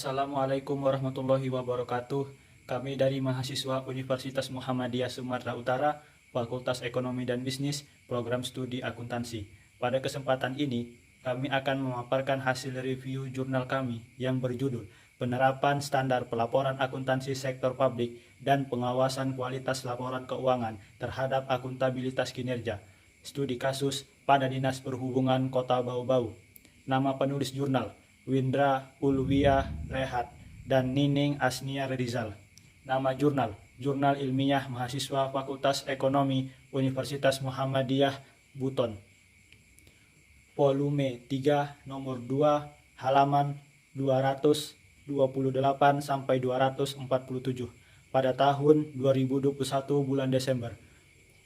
Assalamualaikum warahmatullahi wabarakatuh. Kami dari mahasiswa Universitas Muhammadiyah Sumatera Utara, Fakultas Ekonomi dan Bisnis, Program Studi Akuntansi. Pada kesempatan ini, kami akan memaparkan hasil review jurnal kami yang berjudul Penerapan Standar Pelaporan Akuntansi Sektor Publik dan Pengawasan Kualitas Laporan Keuangan Terhadap Akuntabilitas Kinerja. Studi kasus pada Dinas Perhubungan Kota Bau-Bau. Nama penulis jurnal Windra Ulwiah Rehat dan Nining Asnia Rizal. Nama jurnal Jurnal Ilmiah Mahasiswa Fakultas Ekonomi Universitas Muhammadiyah Buton. Volume 3 nomor 2 halaman 228 sampai 247 pada tahun 2021 bulan Desember.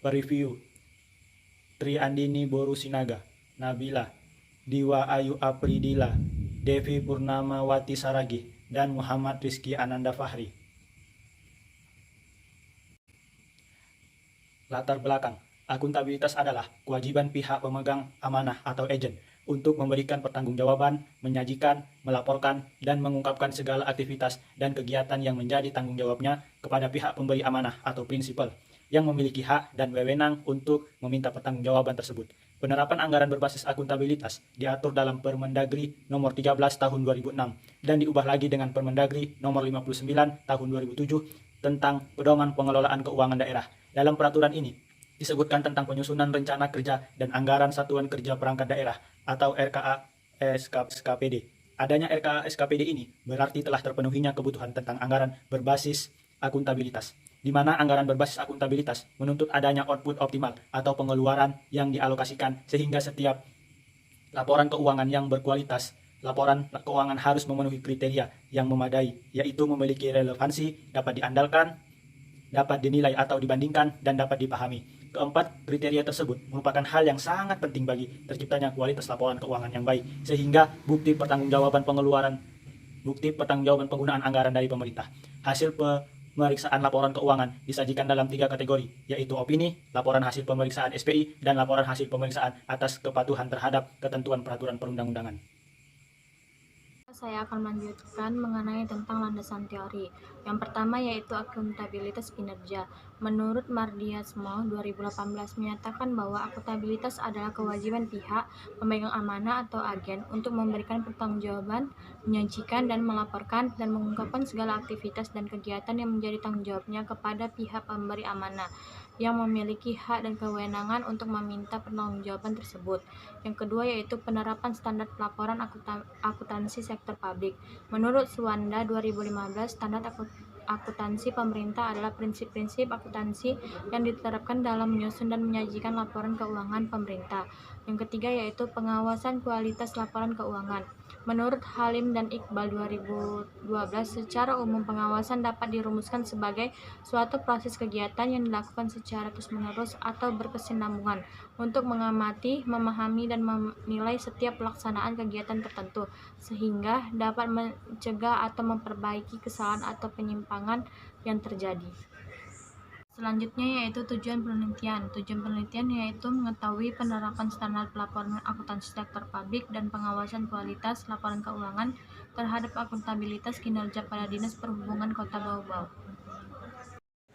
Review Tri Andini Boru Sinaga, Nabila, Diwa Ayu Apridila, Devi Purnamawati Saragi, dan Muhammad Rizky Ananda Fahri. Latar belakang, akuntabilitas adalah kewajiban pihak pemegang amanah atau agen untuk memberikan pertanggungjawaban, menyajikan, melaporkan, dan mengungkapkan segala aktivitas dan kegiatan yang menjadi tanggung jawabnya kepada pihak pemberi amanah atau prinsipal yang memiliki hak dan wewenang untuk meminta pertanggungjawaban tersebut. Penerapan anggaran berbasis akuntabilitas diatur dalam Permendagri nomor 13 tahun 2006 dan diubah lagi dengan Permendagri nomor 59 tahun 2007 tentang pedoman pengelolaan keuangan daerah. Dalam peraturan ini disebutkan tentang penyusunan rencana kerja dan anggaran Satuan Kerja Perangkat Daerah atau RKA SKPD. Adanya RKA SKPD ini berarti telah terpenuhinya kebutuhan tentang anggaran berbasis akuntabilitas, di mana anggaran berbasis akuntabilitas menuntut adanya output optimal atau pengeluaran yang dialokasikan sehingga setiap laporan keuangan yang berkualitas, laporan keuangan harus memenuhi kriteria yang memadai, yaitu memiliki relevansi, dapat diandalkan, dapat dinilai atau dibandingkan, dan dapat dipahami. Keempat, kriteria tersebut merupakan hal yang sangat penting bagi terciptanya kualitas laporan keuangan yang baik, sehingga bukti pertanggungjawaban penggunaan anggaran dari pemerintah. Hasil pemeriksaan laporan keuangan disajikan dalam 3 kategori, yaitu opini, laporan hasil pemeriksaan SPI, dan laporan hasil pemeriksaan atas kepatuhan terhadap ketentuan peraturan perundang-undangan. Saya akan melanjutkan mengenai tentang landasan teori. Yang pertama yaitu akuntabilitas kinerja. Menurut Mardiasmo 2018 menyatakan bahwa akuntabilitas adalah kewajiban pihak pemegang amanah atau agen untuk memberikan pertanggungjawaban, menyajikan dan melaporkan dan mengungkapkan segala aktivitas dan kegiatan yang menjadi tanggung jawabnya kepada pihak pemberi amanah yang memiliki hak dan kewenangan untuk meminta pertanggungjawaban tersebut. Yang kedua yaitu penerapan standar pelaporan akuntansi sektor publik. Menurut Suwanda 2015, standar akuntansi pemerintah adalah prinsip-prinsip akuntansi yang diterapkan dalam menyusun dan menyajikan laporan keuangan pemerintah. Yang ketiga yaitu pengawasan kualitas laporan keuangan. Menurut Halim dan Iqbal 2012, secara umum pengawasan dapat dirumuskan sebagai suatu proses kegiatan yang dilakukan secara terus-menerus atau berkesinambungan untuk mengamati, memahami, dan menilai setiap pelaksanaan kegiatan tertentu, sehingga dapat mencegah atau memperbaiki kesalahan atau penyimpangan yang terjadi. Selanjutnya yaitu tujuan penelitian. Tujuan penelitian yaitu mengetahui penerapan standar pelaporan akuntansi sektor publik dan pengawasan kualitas laporan keuangan terhadap akuntabilitas kinerja pada Dinas Perhubungan Kota Bau-Bau.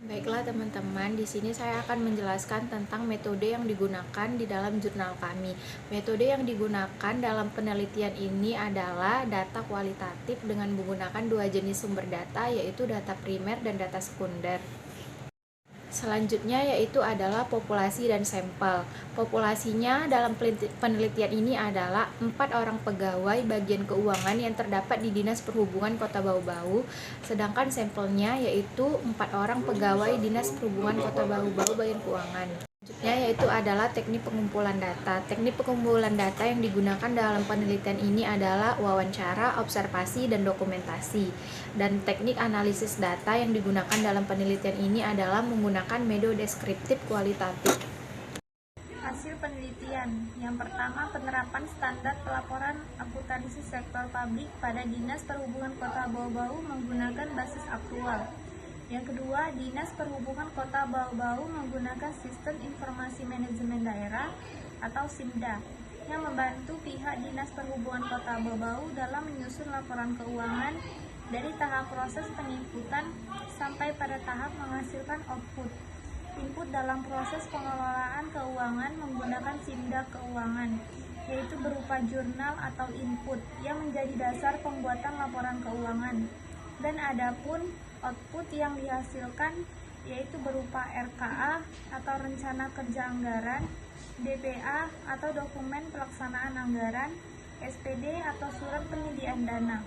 Baiklah teman-teman, di sini saya akan menjelaskan tentang metode yang digunakan di dalam jurnal kami. Metode yang digunakan dalam penelitian ini adalah data kualitatif dengan menggunakan 2 jenis sumber data, yaitu data primer dan data sekunder. Selanjutnya yaitu adalah populasi dan sampel. Populasinya dalam penelitian ini adalah 4 orang pegawai bagian keuangan yang terdapat di Dinas Perhubungan Kota Bau-Bau, sedangkan sampelnya yaitu 4 orang pegawai Dinas Perhubungan Kota Bau-Bau bagian keuangan. Selanjutnya yaitu adalah teknik pengumpulan data. Teknik pengumpulan data yang digunakan dalam penelitian ini adalah wawancara, observasi, dan dokumentasi. Dan teknik analisis data yang digunakan dalam penelitian ini adalah menggunakan metode deskriptif kualitatif. Hasil penelitian. Yang pertama, penerapan standar pelaporan akuntansi sektor publik pada Dinas Perhubungan Kota Bau-Bau menggunakan basis aktual. Yang kedua, Dinas Perhubungan Kota Bau-Bau menggunakan Sistem Informasi Manajemen Daerah atau SIMDA yang membantu pihak Dinas Perhubungan Kota Bau-Bau dalam menyusun laporan keuangan dari tahap proses penginputan sampai pada tahap menghasilkan output. Input dalam proses pengelolaan keuangan menggunakan SIMDA keuangan, yaitu berupa jurnal atau input yang menjadi dasar pembuatan laporan keuangan. Dan adapun output yang dihasilkan yaitu berupa RKA atau rencana kerja anggaran, DPA atau dokumen pelaksanaan anggaran, SPD atau surat penyediaan dana.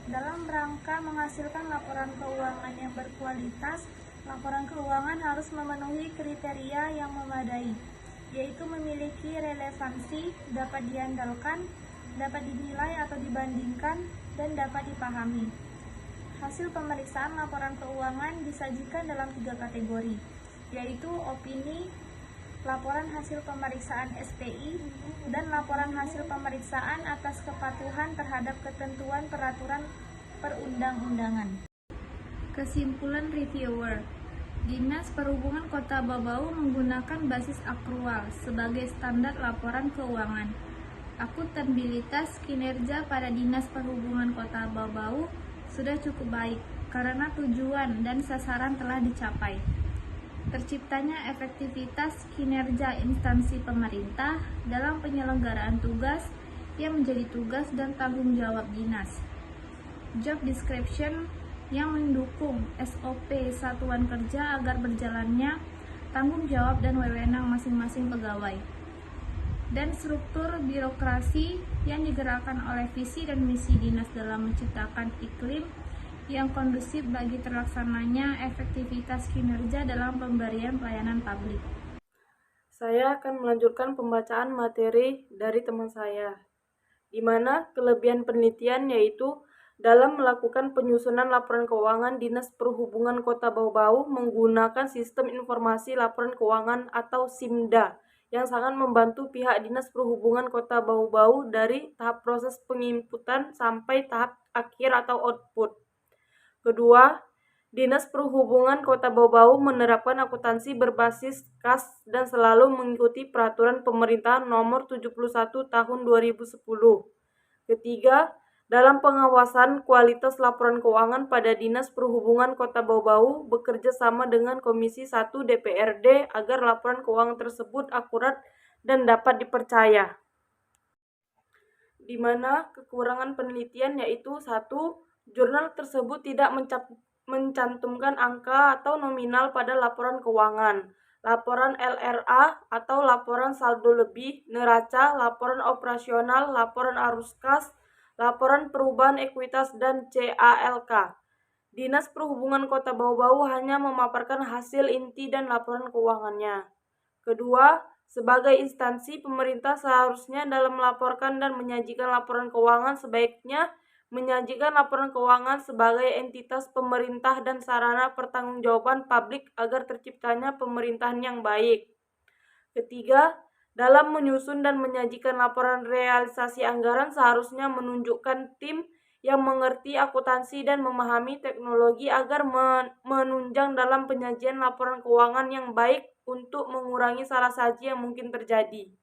Dalam rangka menghasilkan laporan keuangan yang berkualitas, laporan keuangan harus memenuhi kriteria yang memadai, yaitu memiliki relevansi, dapat diandalkan, dapat dinilai atau dibandingkan, dan dapat dipahami. Hasil pemeriksaan laporan keuangan disajikan dalam 3 kategori, yaitu opini, laporan hasil pemeriksaan SPI, dan laporan hasil pemeriksaan atas kepatuhan terhadap ketentuan peraturan perundang-undangan. Kesimpulan reviewer, Dinas Perhubungan Kota Bau menggunakan basis akrual sebagai standar laporan keuangan. Akuntabilitas kinerja pada Dinas Perhubungan Kota Bau sudah cukup baik karena tujuan dan sasaran telah dicapai. Terciptanya efektivitas kinerja instansi pemerintah dalam penyelenggaraan tugas yang menjadi tugas dan tanggung jawab dinas. Job description yang mendukung SOP satuan kerja agar berjalannya tanggung jawab dan wewenang masing-masing pegawai. Dan struktur birokrasi yang digerakkan oleh visi dan misi dinas dalam menciptakan iklim yang kondusif bagi terlaksananya efektivitas kinerja dalam pemberian pelayanan publik. Saya akan melanjutkan pembacaan materi dari teman saya, di mana kelebihan penelitian yaitu dalam melakukan penyusunan laporan keuangan Dinas Perhubungan Kota Bau menggunakan Sistem Informasi Laporan Keuangan atau SIMDA yang sangat membantu pihak Dinas Perhubungan Kota Bau dari tahap proses penginputan sampai tahap akhir atau output. Kedua, Dinas Perhubungan Kota Bau menerapkan akuntansi berbasis kas dan selalu mengikuti Peraturan Pemerintah Nomor 71 Tahun 2010. Ketiga, dalam pengawasan kualitas laporan keuangan pada Dinas Perhubungan Kota Bau bekerja sama dengan Komisi 1 DPRD agar laporan keuangan tersebut akurat dan dapat dipercaya. Di mana kekurangan penelitian yaitu 1. Jurnal tersebut tidak mencantumkan angka atau nominal pada laporan keuangan, laporan LRA atau laporan saldo lebih, neraca, laporan operasional, laporan arus kas, laporan perubahan ekuitas, dan CALK. Dinas Perhubungan Kota Bau hanya memaparkan hasil inti dan laporan keuangannya. Kedua, sebagai instansi pemerintah seharusnya dalam melaporkan dan menyajikan laporan keuangan sebaiknya menyajikan laporan keuangan sebagai entitas pemerintah dan sarana pertanggungjawaban publik agar terciptanya pemerintahan yang baik. Ketiga, dalam menyusun dan menyajikan laporan realisasi anggaran seharusnya menunjukkan tim yang mengerti akuntansi dan memahami teknologi agar menunjang dalam penyajian laporan keuangan yang baik untuk mengurangi salah saji yang mungkin terjadi.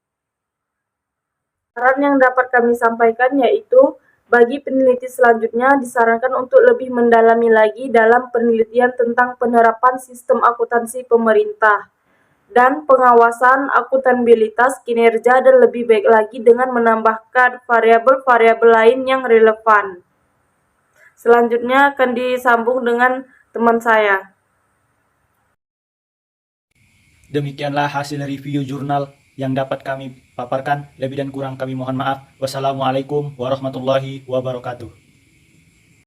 Saran yang dapat kami sampaikan yaitu bagi peneliti selanjutnya disarankan untuk lebih mendalami lagi dalam penelitian tentang penerapan sistem akuntansi pemerintah dan pengawasan akuntabilitas kinerja dan lebih baik lagi dengan menambahkan variabel-variabel lain yang relevan. Selanjutnya akan disambung dengan teman saya. Demikianlah hasil review jurnal yang dapat kami paparkan. Lebih dan kurang kami mohon maaf. Wassalamualaikum warahmatullahi wabarakatuh.